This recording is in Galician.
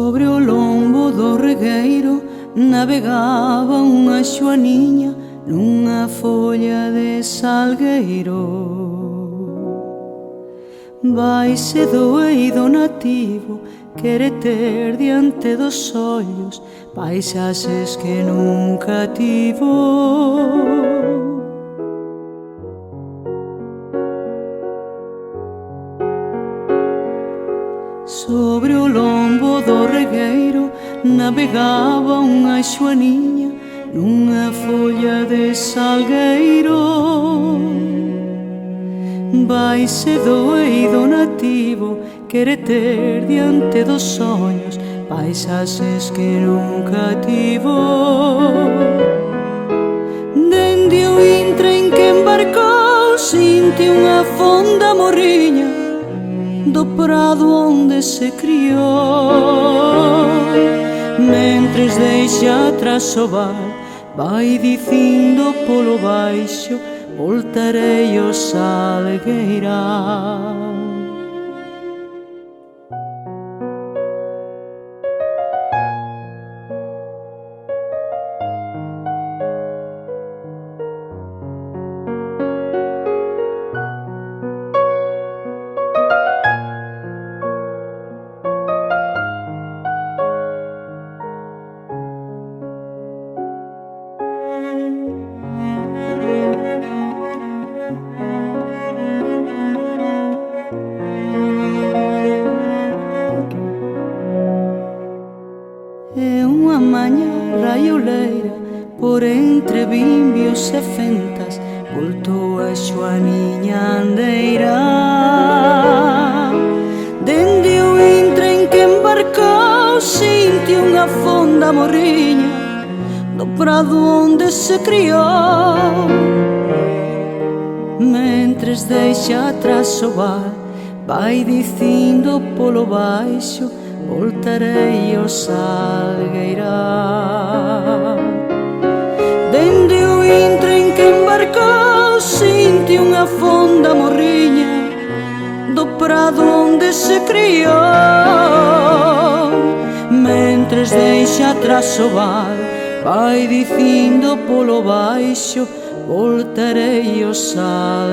Sobre o lombo do regueiro navegaba unha xoaniña nunha folla de salgueiro. Vaise do eido nativo, quere ter diante dos ollos paisaxes que nunca tivo. Sobre o lombo do regueiro navegaba unha xoaniña nunha folla de salgueiro. Vaise do eido nativo, quere ter diante dos ollos paisaxes que nunca tivo. Dende o intre en que embarcou sinte unha fonda morriña do prado onde se criou. Mentres deixa atrás o val, vai dicindo polo baixo: voltarei ao Salgueiral. É unha maña raioleira, por entre bimbios e fentas, voltou a xoaniña andeira. Dende o intre en que embarcou sinte unha fonda morriña do prado onde se criou. Mentres deixa atrás o val, vai dicindo polo baixo: voltarei ao Salgueiral. Dende o intre en que embarcou sinte unha fonda morriña do prado onde se criou. Mentres deixa atrás o val, vai dicindo polo baixo: voltarei ao Salgueiral.